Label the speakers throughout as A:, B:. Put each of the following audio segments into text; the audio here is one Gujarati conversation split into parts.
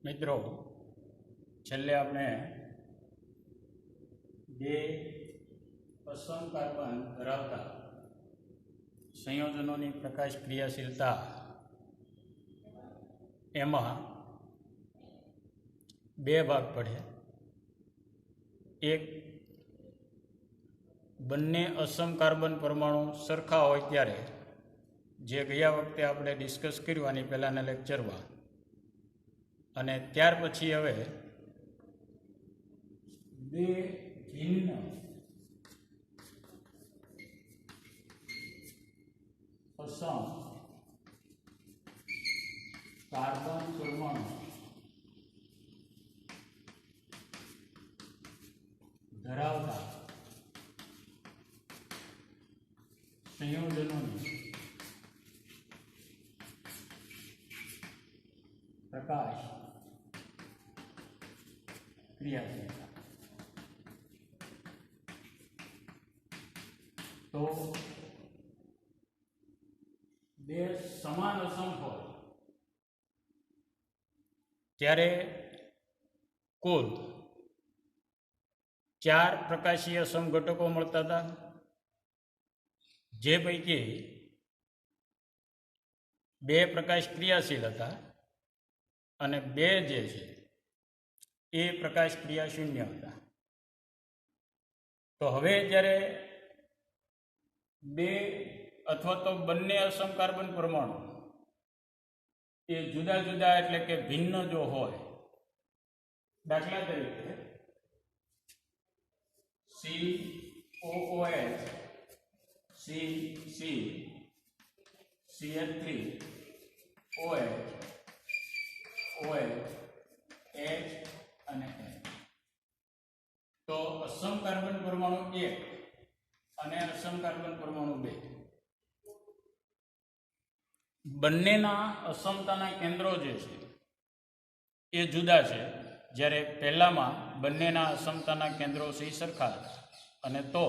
A: મિત્રો, છેલ્લે આપણે બે અસમ કાર્બન ધરાવતા સંયોજનોની પ્રકાશ ક્રિયાશીલતા એમાં બે ભાગ પડે. એક, બંને અસમ કાર્બન પરમાણુ સરખા હોય ત્યારે, જે ગયા વખતે આપણે ડિસ્કસ કર્યું આની પહેલાંના લેક્ચરમાં, અને ત્યાર પછી હવે બે ભિન્ન અસમ કાર્બન પરમાણુ ધરાવતા સંયોજનોની પ્રકાશ ક્રિયાશીલતા. તો બે સમાન અસમ હોય ત્યારે કુલ 4 પ્રકાશીય અસમ ઘટકો મળતા હતા, જે પૈકી 2 પ્રકાશ ક્રિયાશીલ હતા અને 2 જે છે એ પ્રકાશ ક્રિયા શૂન્ય હતા. તો હવે જ્યારે 2 અથવા તો બંને અસમ કાર્બન પરમાણુ એ જુદા જુદા એટલે કે ભિન્ન જો હોય, દાખલા તરીકે COOH CH3 OH OH H અને N, તો અસમ કાર્બન પરમાણુ 1 અને અસમ કાર્બન પરમાણુ 2 બંનેના અસમતાના કેન્દ્રો જે છે એ જુદા છે. જ્યારે પહેલામાં બંનેના અસમતાના કેન્દ્રો સરખા હતા, અને તો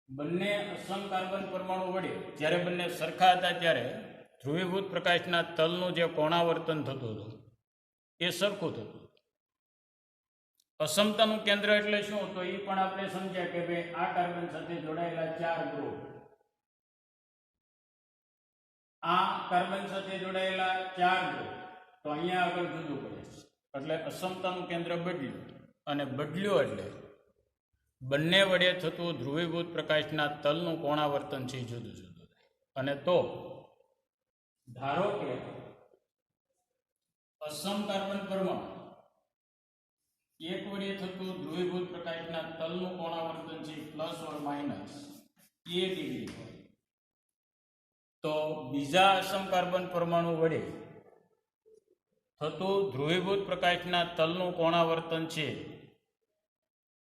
A: બંને અસમ કાર્બન પરમાણુ વડે જ્યારે બંને સરખા હતા ત્યારે ધ્રુવીભૂત પ્રકાશના તલનું જે કોણાવર્તન થતું હતું એ સરખું થતું હતું. અસમતાનું કેન્દ્ર એટલે શું, તો એ પણ આપણે સમજ્યા કે ભાઈ આ કાર્બન સાથે જોડાયેલા 4 ગ્રુપ, આ કાર્બન સાથે જોડાયેલા 4 ગ્રુપ, તો અહીંયા આગળ જુદું પડે એટલે અસમતાનું કેન્દ્ર બદલ્યું, અને બદલ્યું એટલે બંને વડે થતું ધ્રુવીભૂત પ્રકાશના તલનું કોણાવર્તન છે જુદું જુદું થાય. અને તો ધારો કે અસમ કાર્બન પરમાણુ 1 વડે થતું ધ્રુવીભૂત પ્રકાશના તલનું કોણાવર્તન છે ±a ડિગ્રી હોય, તો બીજા અસમ કાર્બન પરમાણુ વડે થતું ધ્રુવીભૂત પ્રકાશના તલનું કોણાવર્તન છે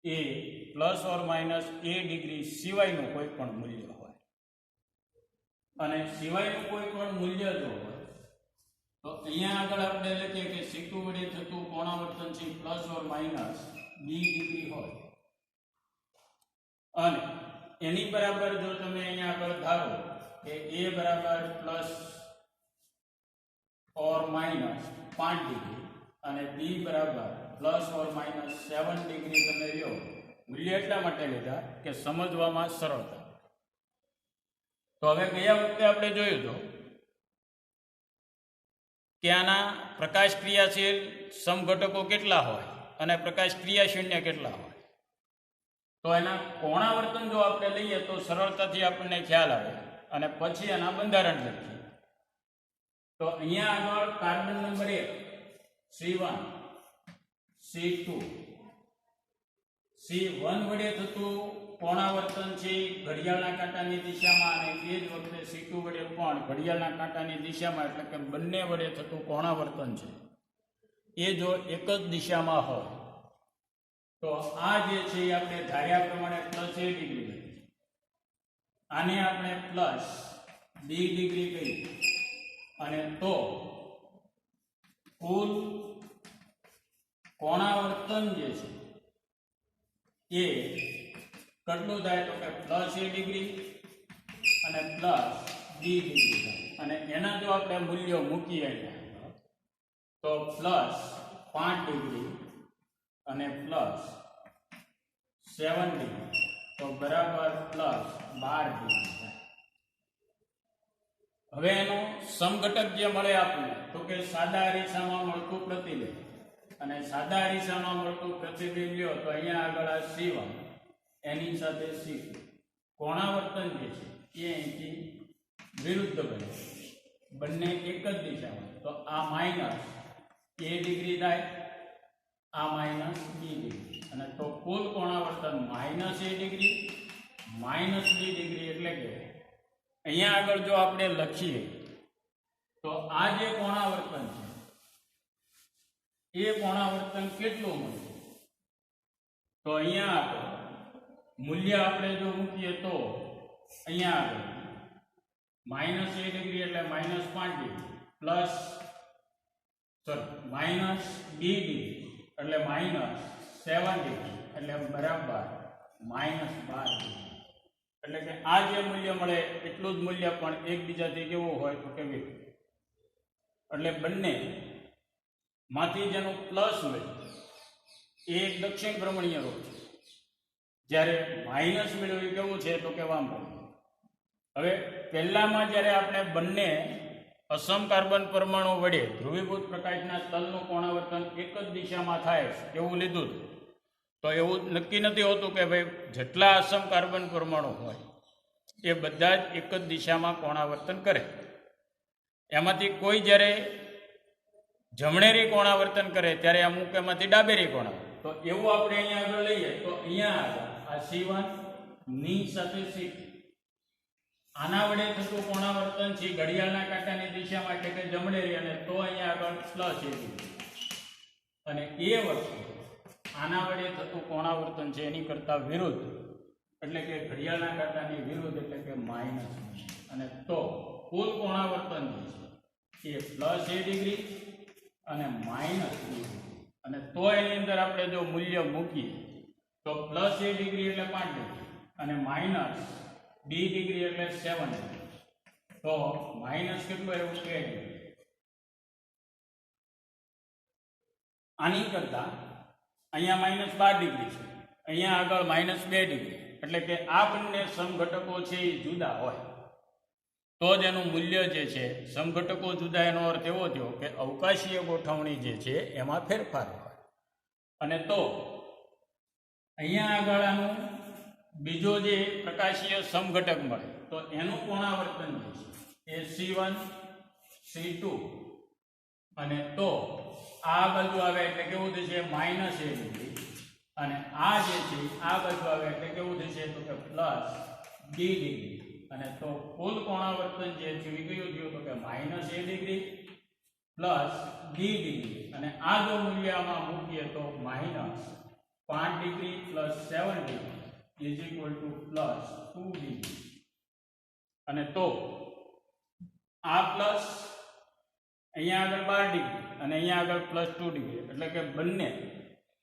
A: એ ±a ડિગ્રી સિવાયનું કોઈ પણ મૂલ્ય હોય. અને સિવાયનું કોઈ પણ મૂલ્ય જો હોય તો અહીંયા આગળ આપણે લખીએ કે C2 વડે થતું કોણાવર્તન છે ±b ડિગ્રી હોય, અને એની બરાબર જો તમે અહીંયા આગળ ધારો કે a બરાબર ±5 ડિગ્રી અને b બરાબર ±7 ડિગ્રી તમે લ્યો, મૂલ્ય એટલા માટે લીધા કે સમજવામાં સરળતા. તો હવે ગયા વખતે આપણે જોયું હતું કે આના પ્રકાશ ક્રિયાશીલ સમઘટકો કેટલા હોય અને પ્રકાશ ક્રિયા શૂન્ય કેટલા હોય. તો એના કોણાવર્તન જો આપણે લઈએ તો સરળતાથી આપણને ખ્યાલ આવે, અને પછી એના બંધારણ લખીએ. તો અહીંયા આગળ carbon number 1 C1 C2 C1 વડે થતું કોણાવર્તન છે ઘડિયાળના કાંટાની દિશામાં, અને એ જ વખતે C2 વડે પણ ઘડિયાળના કાંટાની દિશામાં, એટલે કે બંને વડે થતું કોણાવર્તન છે એ જો એક જ દિશામાં હોય તો આ જે છે એ આપણે ધાર્યા પ્રમાણે +a ડિગ્રી લઈએ, આને આપણે +b ડિગ્રી કહીએ, અને તો કુલ કોણાવર્તન જે છે એ કેટલું થાય, તો કે +a ડિગ્રી અને +b ડિગ્રી થાય. અને એના જો આપણે મૂલ્યો મૂકીએ તો પ્લસ 5 ડિગ્રી અને પ્લસ 7 ડિગ્રી તો બરાબર પ્લસ 12 ડિગ્રી થાય. હવે એનો સમઘટક જે મળે આપણને તો કે સાદા અરીસામાં મળતું પ્રતિબિંબ, અને સાદા અરીસામાં મળતું પ્રતિબિંબ લ્યો તો અહીંયા આગળ આ C1 એની સાથે C2 કોણાવર્તન જે છે એ અહીંથી વિરુદ્ધ બને, બંને એક જ દિશામાં. તો આ માઇનસ a ડિગ્રી થાય, આ માઇનસ b ડિગ્રી, અને તો કુલ કોણાવર્તન minus a degree minus b degree. એટલે કે અહીંયા આગળ જો આપણે લખીએ તો આ જે કોણાવર્તન છે એ કોણાવર્તન કેટલું મળે, તો અહીંયા આગળ મૂલ્ય આપણે જો મૂકીએ તો અહીંયા આગળ માઇનસ a ડિગ્રી એટલે minus 5 degree plus minus b degree એટલે માઇનસ 7 ડિગ્રી એટલે બરાબર માઇનસ 12 ડિગ્રી. એટલે કે આ જે મૂલ્ય મળે એટલું જ મૂલ્ય પણ એકબીજાથી કેવું હોય તો કે વિરુદ્ધ. એટલે બંને માંથી જેનું પ્લસ મળ્યું એ એક દક્ષિણ ભ્રમણીય રૂપ છે, જ્યારે માઇનસ મેળવ્યું એ કેવું છે તો કે વામ ભ્રમણીય. હવે પહેલામાં જ્યારે આપણે બંને અસમ કાર્બન પરમાણુ વડે ધ્રુવીભૂત પ્રકાશના તલનું કોણાવર્તન એક જ દિશામાં થાય એવું લીધું હતું, તો એવું નક્કી નથી હોતું કે ભાઈ જેટલા અસમ કાર્બન પરમાણુ હોય એ બધા જ એક જ દિશામાં કોણાવર્તન કરે. એમાંથી કોઈ જ્યારે જમણેરી કોણાવર્તન કરે ત્યારે અમુક એમાંથી ડાબેરી કોણાવર્તન, તો એવું આપણે અહીંયા આગળ લઈએ તો અહીંયા આગળ આ C1 ની સાથે C2 આના વડે થતું કોણાવર્તન છે ઘડિયાળના કાંટાની દિશામાં એટલે કે જમણેરી, અને તો અહીંયા આગળ પ્લસ a ડિગ્રી, અને એ વસ્તુ આના વડે થતું કોણાવર્તન છે એની કરતા વિરુદ્ધ એટલે કે ઘડિયાળના કાંટાની વિરુદ્ધ એટલે કે માઇનસ, અને તો કુલ કોણાવર્તન જે છે એ પ્લસ a ડિગ્રી અને માઇનસ b ડિગ્રી. અને તો એની અંદર આપણે જો મૂલ્ય મૂકીએ તો પ્લસ a ડિગ્રી એટલે 5 ડિગ્રી અને માઇનસ b ડિગ્રી એટલે 7 ડિગ્રી. તો માઇનસ કેટલું એવું 2 ડિગ્રી. આની કરતા અહીંયા માઇનસ 12 ડિગ્રી છે, અહીંયા આગળ માઇનસ 2 ડિગ્રી, એટલે કે આ બંને સમઘટકો છે એ જુદા હોય તો જ એનું મૂલ્ય જે છે સમઘટકો જુદા, એનો અર્થ એવો થયો કે અવકાશીય ગોઠવણી જે છે એમાં ફેરફાર હોય. અને તો અહીંયા આગળ આનું બીજો જે પ્રકાશીય સમઘટક મળે તો એનું કોણાવર્તન જે છે એ C1 C2, અને તો આ બાજુ આવે એટલે કેવું થશે માઇનસ a ડિગ્રી, અને આ જે છે આ બાજુ આવે એટલે કેવું થશે તો કે પ્લસ b ડિગ્રી, અને તો કુલ કોણાવર્તન જે થયું કયું થયું તો કે minus a degree plus b degree, અને આ જો મૂલ્ય આમાં મૂકીએ તો minus 5 degree plus 7 degree is equal to plus 2 degree. અને તો આ પ્લસ અહીંયા આગળ 12 ડિગ્રી અને અહીંયા આગળ પ્લસ 2 ડિગ્રી, એટલે કે બંને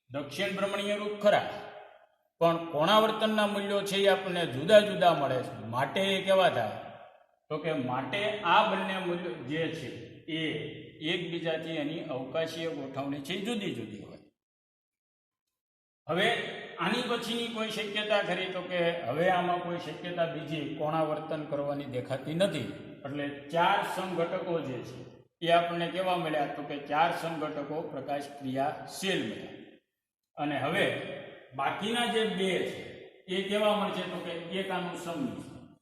A: દક્ષિણ ભ્રમણીય રૂપ ખરા પણ કોણાવર્તનના મૂલ્યો છે એ આપણને જુદા જુદા મળે છે. માટે એ કેવા થાય તો કે માટે આ બંને મૂલ્યો જે છે એ એકબીજાથી એની અવકાશીય ગોઠવણી છે જુદી જુદી હોય. હવે આની પછીની કોઈ શક્યતા ખરી તો કે હવે આમાં કોઈ શક્યતા બીજી કોણાવર્તન કરવાની દેખાતી નથી. એટલે 4 સમઘટકો જે છે એ આપણને કેવા મળ્યા તો કે 4 સમઘટકો પ્રકાશ ક્રિયાશીલ મળ્યા. અને હવે બાકીના જે 2 છે એ કેવા મળશે તો કે એક આનું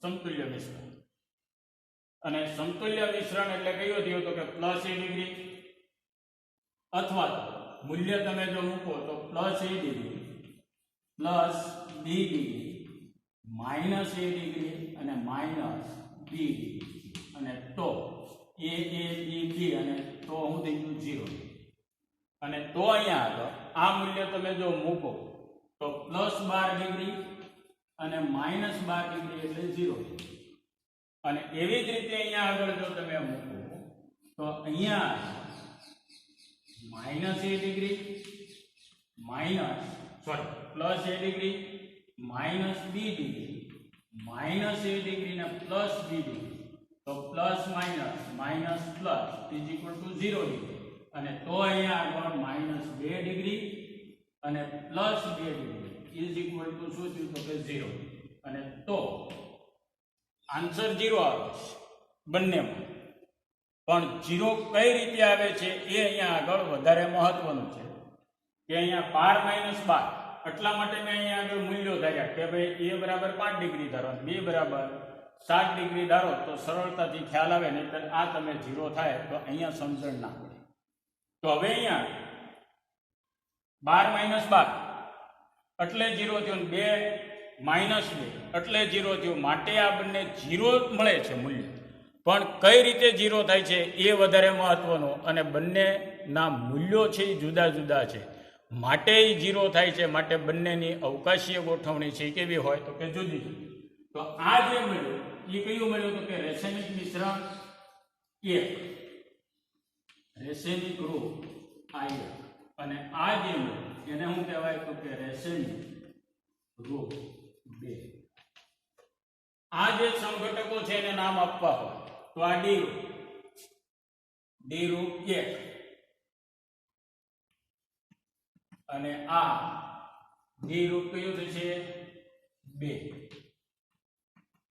A: સમતુલ્ય મિશ્રણ, અને સમતુલ્ય મિશ્રણ એટલે કયો થયો તો કે પ્લસ a ડિગ્રી, અથવા તો મૂલ્ય તમે જો મૂકો તો plus a degree plus b degree minus a degree અને માઇનસ b ડિગ્રી, અને તો a b b અને તો હું થઈ ગયું 0. અને તો અહીંયા આગળ આ મૂલ્ય તમે જો મૂકો તો પ્લસ 12 ડિગ્રી અને માઇનસ 12 ડિગ્રી એટલે 0. અને એવી જ રીતે અહીંયા આગળ જો તમે મૂકો તો અહીંયા minus a degree plus a degree minus b degree minus a degree ને પ્લસ b ડિગ્રી, તો plus minus minus plus is equal to 0 degree. અને તો અહીંયા આગળ -2 ડિગ્રી અને +2 ડિગ્રી ઇઝ ઇક્વલ ટુ શું થયું તો કે 0. અને તો આન્સર 0 આવે છે બંનેમાં. પણ 0 કઈ રીતે આવે છે એ અહીંયા આગળ વધારે મહત્વનું છે કે અહીંયા 12 - 12 એટલા માટે મેં અહીંયા આગળ મૂલ્યો ધાર્યા કે ભાઈ a બરાબર 5 ડિગ્રી ધારો અને b બરાબર 7 ડિગ્રી ધારો તો સરળતાથી ખ્યાલ આવે. નહીંતર આ તમે 0 થાય તો અહીંયા સમજણ ના પડે. તો હવે અહીંયા 12 - 12 એટલે 0 થયું, 2 - 2 એટલે 0 થયું. માટે આ બંને 0 મળે છે મૂલ્ય. પણ કઈ રીતે 0 થાય છે એ વધારે મહત્વનું. અને બંનેના મૂલ્યો છે એ જુદા જુદા છે માટે એ 0 થાય છે. માટે બંનેની અવકાશીય ગોઠવણી છે કેવી હોય તો કે જુદી જુદી. તો આ જે મળ્યું એ કયું મળ્યું તો કે રેસેનિક મિશ્રણ 1, રેસેનિક રૂપ આ 1. અને આ જે મળ્યું એને શું કહેવાય તો કે રેસેનિક રૂપ 2. આ જે સમઘટકો છે એને નામ આપવા હોય તો આ ડી રૂપ 1 અને આ ડી રૂપ કયું થશે 2.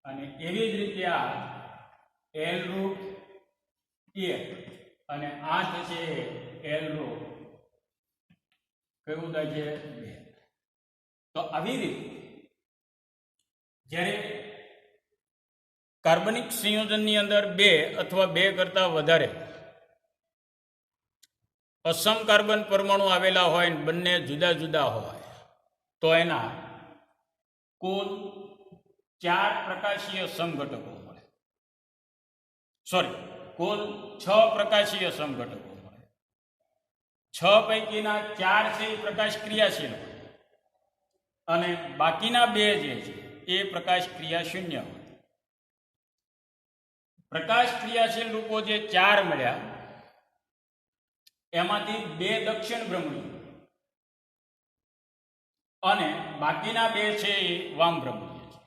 A: અને એવી જ રીતે આ એલ રૂપ 1 અને આ થશે એલ રૂપ કયું થાય છે 2. તો આવી રીતે જ્યારે કાર્બનિક સંયોજનની અંદર 2 અથવા 2 કરતા વધારે અસમ કાર્બન પરમાણુ આવેલા હોય ને બંને જુદા જુદા હોય તો એના કુલ 4 પ્રકાશીય સમઘટકો મળે. કુલ 6 પ્રકાશીય સમઘટકો મળે. 6 પૈકીના 4 છે એ પ્રકાશ ક્રિયાશીલ હોય અને બાકીના 2 જે છે એ પ્રકાશ ક્રિયા શૂન્ય હોય. પ્રકાશ ક્રિયાશીલ રૂપો જે 4 મળ્યા એમાંથી 2 દક્ષિણ ભ્રમણીય અને બાકીના 2 છે એ વામ ભ્રમણીય છે.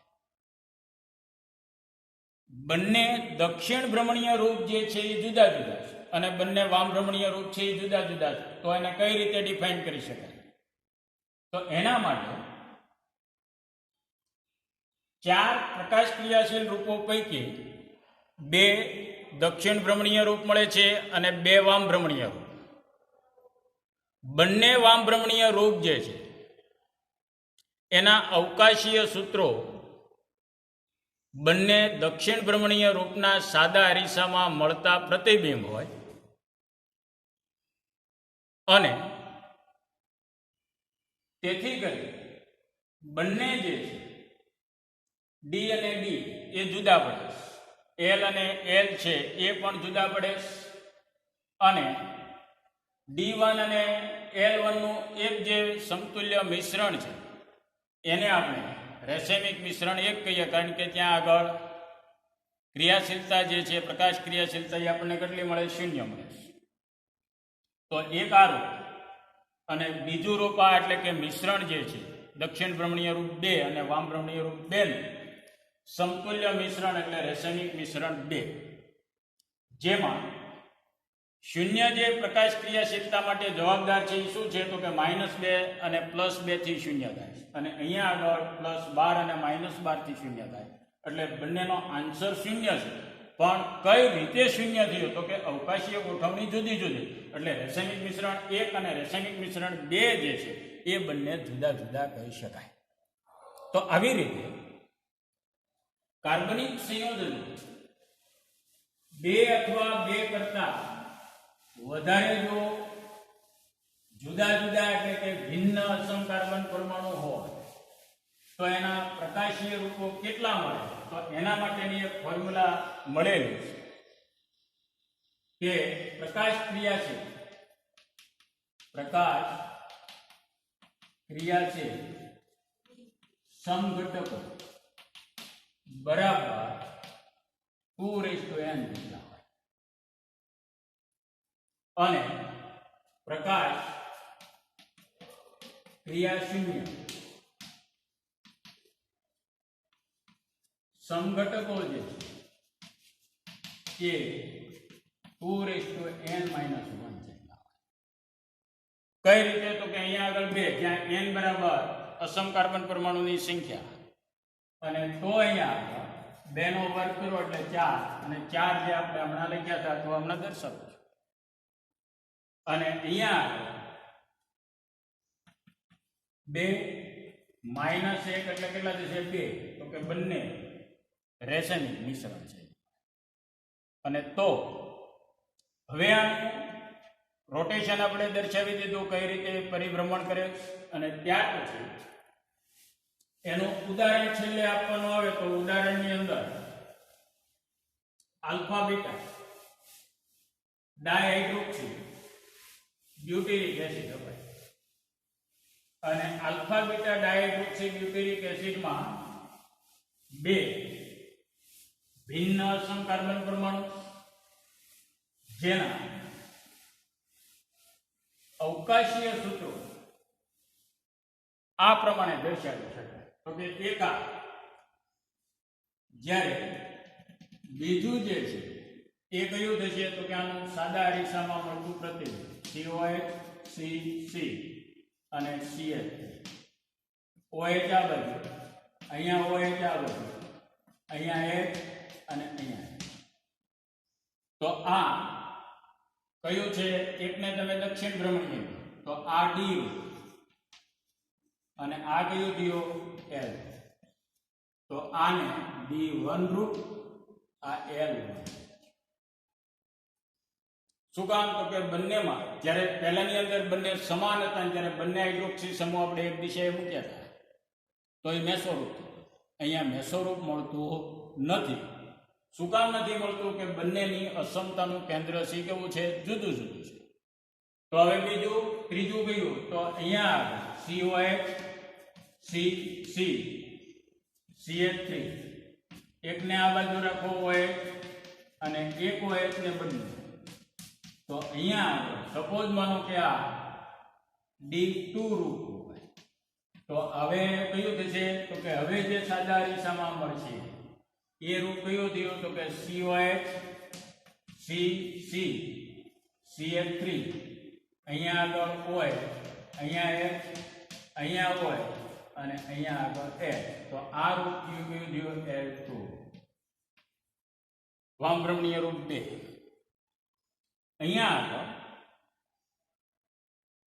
A: બંને દક્ષિણ ભ્રમણીય રૂપ જે છે એ જુદા જુદા છે અને બંને વામ ભ્રમણીય રૂપ છે એ જુદા જુદા છે. તો એને કઈ રીતે ડિફાઇન કરી શકાય તો એના માટે 4 પ્રકાશ ક્રિયાશીલ રૂપો પૈકી 2 દક્ષિણ ભ્રમણીય રૂપ મળે છે અને 2 વામ ભ્રમણીય રૂપ. બંને વામ ભ્રમણીય રૂપ જે છે એના અવકાશીય સૂત્રો બંને દક્ષિણ ભ્રમણીય રૂપના સાદા અરીસામાં મળતા પ્રતિબિંબ હોય અને તેથી કરી બંને જે છે ડી અને ડી એ જુદા પડે. એલ અને એલ છે એ પણ જુદા પડે અને D1 અને L1 નું એક જે સમતુલ્ય મિશ્રણ છે એને આપણે રેસેમિક મિશ્રણ 1 કહીએ. કારણ કે ત્યાં આગળ ક્રિયાશીલતા જે છે પ્રકાશ ક્રિયાશીલતા એ આપણને કેટલી મળે 0 મળે. તો એક આ રૂપ અને બીજું રૂપ આ એટલે કે મિશ્રણ જે છે દક્ષિણ ભ્રમણીય રૂપ 2 અને વામ ભ્રમણીય રૂપ 2 નું સમતુલ્ય મિશ્રણ એટલે રેસેમિક મિશ્રણ 2 જેમાં 0 જે પ્રકાશ ક્રિયાશીલતા માટે જવાબદાર છે એ શું છે તો કે -2 અને +2 થી 0 થાય અને અહીંયા આગળ +12 અને -12 થી 0 થાય. એટલે બંનેનો આન્સર 0 છે. પણ કઈ રીતે 0 થયું તો કે અવકાશીય ગોઠવણી જુદી જુદી. એટલે રેસેમિક મિશ્રણ 1 અને રેસેમિક મિશ્રણ 2 જે છે એ બંને જુદા જુદા કહી શકાય. તો આવી રીતે કાર્બનિક સંયોજન 2 અથવા 2 કરતા વધારે જો જુદા જુદા એટલે કે ભિન્ન અસમ કાર્બન પરમાણુ હોય તો એના પ્રકાશીય રૂપો કેટલા મળે તો એના માટેની એક ફોર્મ્યુલા મળેલી છે કે પ્રકાશ ક્રિયાશીલ સમઘટકો બરાબર 2:n જેટલા હોય અને પ્રકાશ ક્રિયાશૂન્ય સમઘટકો જે છે એ 2:n-1 જેટલા હોય. કઈ રીતે? તો કે અહીંયા આગળ 2, જ્યાં n બરાબર અસમ કાર્બન પરમાણુની સંખ્યા, અને તો અહીંયા આગળ 2 નો વર્ગ કરો એટલે 4, અને 4 જે આપણે હમણાં લખ્યા હતા તો હમણાં દર્શાવું છું. અને અહીંયા આગળ 2 માઇનસ 1 એટલે કેટલા થશે? 2. તો કે બંને રેસાયણિક મિશ્રણ છે. અને તો હવે આનું રોટેશન આપણે દર્શાવી દીધું કઈ રીતે પરિભ્રમણ કરે, અને ત્યાર પછી એનું ઉદાહરણ છેલ્લે આપવાનું આવે તો ઉદાહરણની અંદર alpha beta dihydroxy butyric acid અપાય, અને આલ્ફા બીટા ડાયહાઇડ્રોક્સી બ્યુટેરિક એસિડમાં 2 ભિન્ન અસમ કાર્બન પરમાણુ જેના અવકાશીય સૂત્રો આ પ્રમાણે દર્શાવી શકાય. તો કે એક આ, જ્યારે બીજું જે છે એ કયું થશે? તો કે આનું સાદા અરીસામાં મળતું પ્રતિબિંબ COH, CC અને CH. OH આ બાજુ, અહીંયા OH આ બાજુ, અહીંયા H અને અહીંયા H. તો આ કયું છે? એકને તમે દક્ષિણ ભ્રમણીય, તો આ D અને આ કયું થયો? L. તો આને D1 રૂપ, આ L. શું કામ? તો કે બંનેમાં જ્યારે પહેલાની અંદર બંને સમાન હતા, જ્યારે બંને હાઇડ્રોક્સી સમૂહ આપણે એક દિશાએ મૂક્યા હતા તો એ મેસોરૂપ થયું. અહીંયા મેસોરૂપ મળતું નથી. શું કામ નથી મળતું? કે બંનેની અસમતાનું કેન્દ્ર સી કેવું છે? જુદું જુદું છે. તો હવે બીજું ત્રીજું કયું? તો અહીંયા COH, CC, CH3, એકને આ બાજુ રાખો OH અને એક OH ને બદલો. તો અહીંયા સપોઝ માનો કે આ D2 રૂપ હોય, તો હવે કયું થશે? તો કે હવે જે સાદા અરીસામાં મળશે એ રૂપ કયું થયું? તો કે COH, CC, CH3, અહીંયા આગળ OH, અહીંયા H, અહીંયા OH અને અહીંયા આગળ H. તો આ રૂપ કયું થયું? L2. વામભ્રમણીય રૂપ 2. અહીંયા આગળ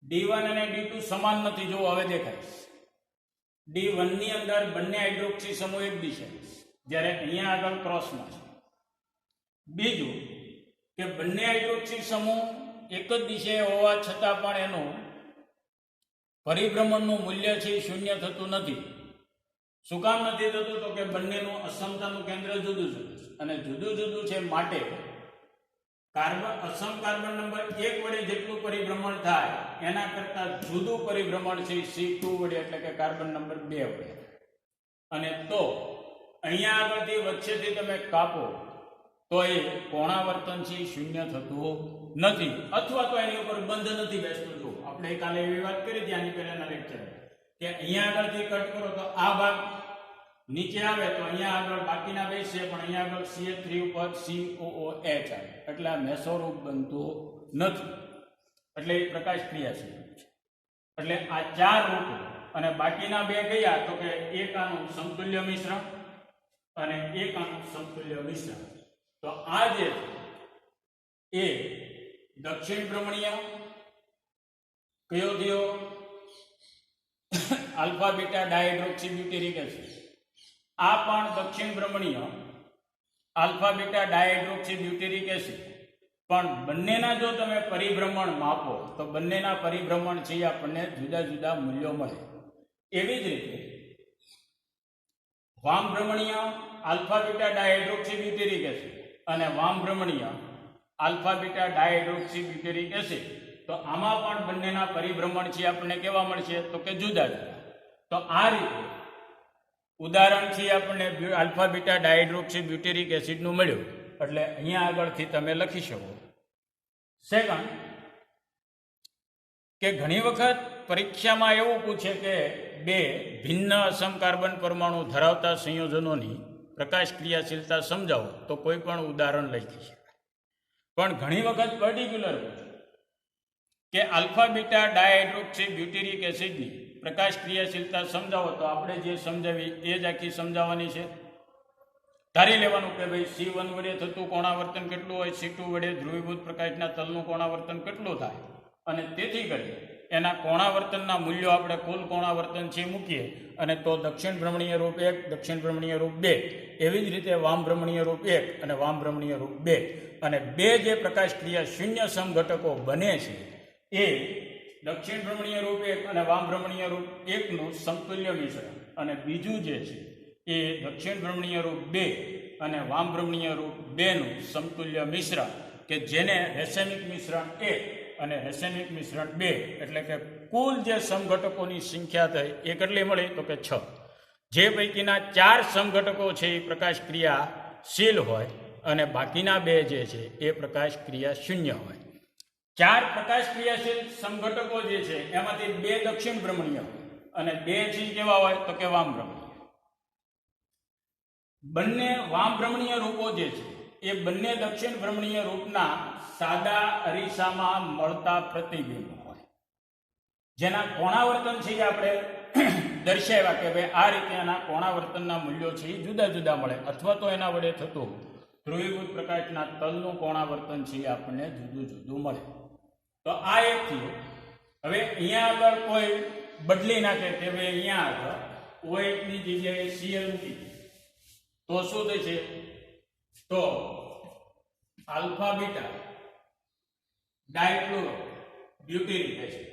A: D1 અને D2 સમાન નથી. જો હવે દેખાય, D1 ની અંદર બંને હાઇડ્રોક્સી સમૂહ એક દિશા, જ્યારે અહીંયા આગળ ક્રોસમાં છે. બીજું કે બંને હાઇડ્રોક્સી સમૂહ એક જ દિશાએ હોવા છતાં પણ એનું પરિભ્રમણનું મૂલ્ય છે શૂન્ય થતું નથી. શું કામ નથી થતું? તો કે બંનેનું અસમતાનું કેન્દ્ર જુદું જુદું છે, અને જુદું જુદું છે માટે અસમ કાર્બન નંબર 1 વડે જેટલું પરિભ્રમણ થાય એના કરતા જુદું પરિભ્રમણ છે C2 વડે, એટલે કે કાર્બન નંબર 2 વડે. અને તો અહીંયા આગળથી વચ્ચેથી તમે કાપો તો એ કોણાવર્તન છે શૂન્ય થતું નથી, અથવા તો એની ઉપર બંધ નથી બેસતું. જો આપણે કાલે એવી વાત કરી હતી આની પહેલાના લેક્ચર કે અહીંયા આગળથી કટ કરો તો આ ભાગ નીચે આવે તો અહીંયા આગળ બાકીના બેસશે, પણ અહીંયા આગળ CH3 ઉપર COOH આવે, એટલે આ મેસોરૂપ બનતું નથી. એટલે એ પ્રકાશ ક્રિયાશીલ છે. એટલે આ 4 રૂપો, અને બાકીના 2 કયા? તો કે એક આનું સમતુલ્ય મિશ્રણ અને એક આનું સમતુલ્ય મિશ્રણ. તો આ જે એ દક્ષિણ ભ્રમણીય કયો થયો? Alpha beta dihydroxy butyric acid. આ પણ દક્ષિણ ભ્રમણીય alpha beta dihydroxy butyric acid. પણ બંનેના જો તમે પરિભ્રમણ માપો તો બંનેના પરિભ્રમણ છે આપણને જુદા જુદા મૂલ્યો મળે. એવી જ રીતે વામભ્રમણીય alpha beta dihydroxy butyric acid અને વામભ્રમણીય alpha beta dihydroxy butyric acid, તો આમાં પણ બંનેના પરિભ્રમણ છે આપણને કેવા મળશે? તો કે જુદા જુદા. તો આ રીતે ઉદાહરણ છે આપણને આલ્ફા બીટા ડાયહાઇડ્રોક્સી બ્યુટેરિક એસિડનું મળ્યું. એટલે અહીંયા આગળથી તમે લખી શકો. સેકન્ડ, કે ઘણી વખત પરીક્ષામાં એવું પૂછે કે 2 ભિન્ન અસમ કાર્બન પરમાણુ ધરાવતા સંયોજનોની પ્રકાશ ક્રિયાશીલતા સમજાવો, તો કોઈ પણ ઉદાહરણ લખી શકાય. પણ ઘણી વખત પર્ટિક્યુલર કે આલ્ફા બીટા ડાયહાઇડ્રોક્સી બ્યુટેરિક એસિડની પ્રકાશ ક્રિયાશીલતા સમજાવો તો આપણે જે સમજાવી એ જ આખી સમજાવવાની છે. ધારી લેવાનું કે ભાઈ C1 વડે થતું કોણાવર્તન કેટલું હોય, C2 વડે ધ્રુવીભૂત પ્રકાશના તલનું કોણાવર્તન કેટલું થાય, અને તેથી કરી એના કોણાવર્તનના મૂલ્યો આપણે કુલ કોણાવર્તન છે મૂકીએ અને તો દક્ષિણ ભ્રમણીય રૂપ 1, દક્ષિણ ભ્રમણીય રૂપ 2, એવી જ રીતે વામ ભ્રમણીય રૂપ 1 અને વામ ભ્રમણીય રૂપ 2, અને બે જે પ્રકાશ ક્રિયા શૂન્ય સમઘટકો બને છે એ દક્ષિણ ભ્રમણીય રૂપ 1 અને વામ ભ્રમણીય રૂપ 1 નું સમતુલ્ય મિશ્રણ, અને બીજું જે છે એ દક્ષિણ ભ્રમણીય રૂપ 2 અને વામ ભ્રમણીય રૂપ 2 નું સમતુલ્ય મિશ્રણ, કે જેને રેસેમિક મિશ્રણ 1 અને રેસેમિક મિશ્રણ 2, એટલે કે કુલ જે સમઘટકોની સંખ્યા થઈ એ કેટલી મળી તો કે 6. જે પૈકીના 4 સમઘટકો છે એ પ્રકાશ ક્રિયાશીલ હોય અને બાકીના 2 જે છે એ પ્રકાશ ક્રિયા શૂન્ય હોય. 4 પ્રકાશ ક્રિયાશીલ સમઘટકો જે છે એમાંથી 2 દક્ષિણ ભ્રમણીય હોય અને 2 છે કેવા હોય તો કે વામ ભ્રમણીય. બંને વામ ભ્રમણીય રૂપો જે છે એ બંને દક્ષિણ ભ્રમણીય રૂપના સાદા અરીસામાં મળતા પ્રતિબિંબ હોય, જેના કોણાવર્તન છે એ આપણે દર્શાવ્યા કે ભાઈ આ રીતે એના કોણાવર્તનના મૂલ્યો છે એ જુદા જુદા મળે, અથવા તો એના વડે થતું ધ્રુવીભૂત પ્રકાશના તલનું કોણાવર્તન છે એ આપણને જુદું જુદું મળે. તો આ એક થયું. હવે અહીંયા આગળ કોઈ બદલી નાખે કે ભાઈ અહીંયા આગળ OH ની જગ્યાએ Cl મૂકી તો શું થશે, તો આલ્ફા બીટા ડાયફ્લોરો બ્યુટેરિક એસિડ.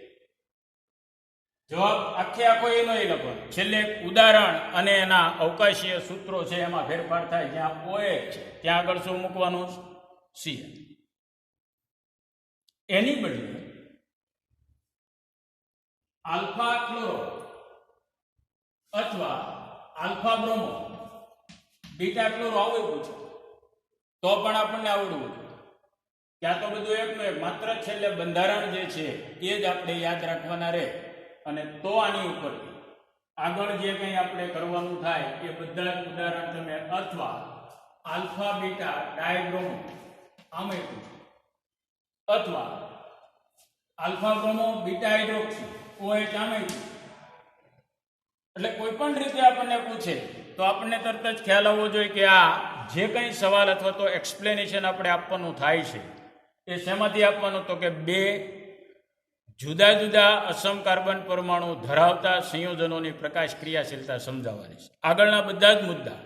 A: જવાબ આખે આખો એનો એ લખો. છેલ્લે એક ઉદાહરણ અને એના અવકાશીય સૂત્રો છે એમાં ફેરફાર થાય. જ્યાં OH છે ત્યાં આગળ શું મૂકવાનું, Cl. એની બદલે આલ્ફા ક્લોરો અથવા આલ્ફા બ્રોમો બીટા ક્લોરો આવું પૂછે તો પણ આપણને આવડવું જોઈએ. ત્યાં તો બધું એકનું એક, માત્ર છેલ્લે બંધારણ જે છે એ જ આપણે યાદ રાખવાના રહે, અને તો આની ઉપર આગળ જે કંઈ આપણે કરવાનું થાય એ બધા જ ઉદાહરણ તમે અથવા આલ્ફા બીટા ડાયબ્રોમો આમે પૂછો, અથવા alpha bromo beta hydroxy OH આમે પૂછો. એટલે કોઈ પણ રીતે આપણને પૂછે તો આપણને તરત જ ખ્યાલ આવવો જોઈએ કે આ જે કંઈ સવાલ અથવા તો એક્સપ્લેનેશન આપણે આપવાનું થાય છે એ શેમાંથી આપવાનું, તો કે 2 જુદા જુદા અસમ કાર્બન પરમાણુ ધરાવતા સંયોજનોની પ્રકાશ ક્રિયાશીલતા સમજાવવાની છે. આગળના બધા જ મુદ્દા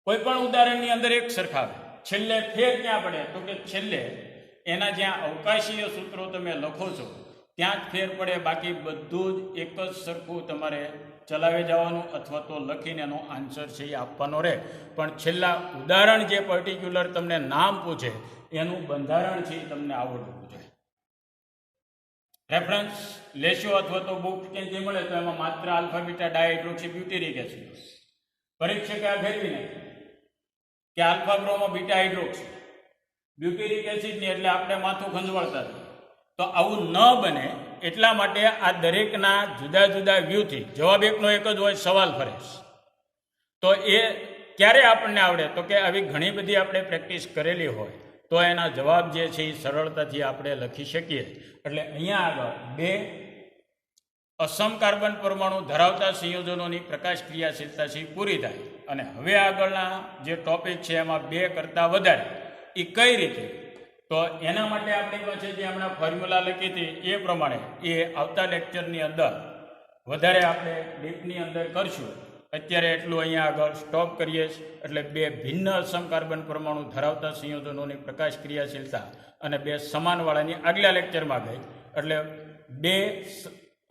A: કોઈ પણ ઉદાહરણની અંદર એક સરખાવે. છેલ્લે ફેર ક્યાં પડે તો કે છેલ્લે એના જ્યાં અવકાશીય સૂત્રો તમે લખો છો ત્યાં જ ફેર પડે, બાકી બધું જ એક જ સરખું તમારે ચલાવી જવાનું અથવા તો લખીને એનો આન્સર છે એ આપવાનો રહે. પણ છેલ્લા ઉદાહરણ જે પર્ટિક્યુલર તમને નામ પૂછે એનું બંધારણ છે એ તમને આવડવું જોઈએ. રેફરન્સ લેશો અથવા તો બુક ક્યાંથી મળે તો એમાં માત્ર alpha beta dihydroxy butyric acid. પરીક્ષકે આ ફેરવી નાખ્યું કે alpha bromo beta hydroxy butyric એસિડની, એટલે આપણે માથું ખંજવાળતા થઈએ. તો આવું ન બને એટલા માટે આ દરેકના જુદા જુદા વ્યૂથી જવાબ એકનો એક જ હોય, સવાલ ફરે. તો એ ક્યારે આપણને આવડે તો કે આવી ઘણી બધી આપણે પ્રેક્ટિસ કરેલી હોય તો એના જવાબ જે છે એ સરળતાથી આપણે લખી શકીએ. એટલે અહીંયા આગળ 2 અસમ કાર્બન પરમાણુ ધરાવતા સંયોજનોની પ્રકાશ ક્રિયાશીલતા છે પૂરી થાય. અને હવે આગળના જે ટોપિક છે એમાં 2 કરતાં વધારે એ કઈ રીતે, તો એના માટે આપણી પાસે જે હમણાં ફોર્મ્યુલા લખી હતી એ પ્રમાણે એ આવતા લેક્ચરની અંદર વધારે આપણે ડીપની અંદર કરશું. અત્યારે એટલું અહીંયા આગળ સ્ટોપ કરીએ. એટલે 2 ભિન્ન અસમ કાર્બન પરમાણુ ધરાવતા સંયોજનોની પ્રકાશ ક્રિયાશીલતા અને 2 સમાનવાળાની આગલા લેક્ચરમાં ગઈ. એટલે 2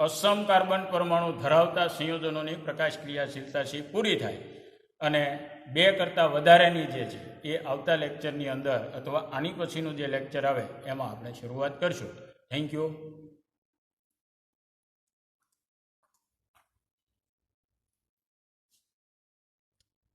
A: અસમ કાર્બન પરમાણુ ધરાવતા સંયોજનોની પ્રકાશ ક્રિયાશીલતા છે પૂરી થાય અને 2 કરતાં વધારેની જે છે એ આવતા લેક્ચરની અંદર અથવા આની પછીનું જે લેક્ચર આવે એમાં આપણે શરૂઆત કરશું. Thank you.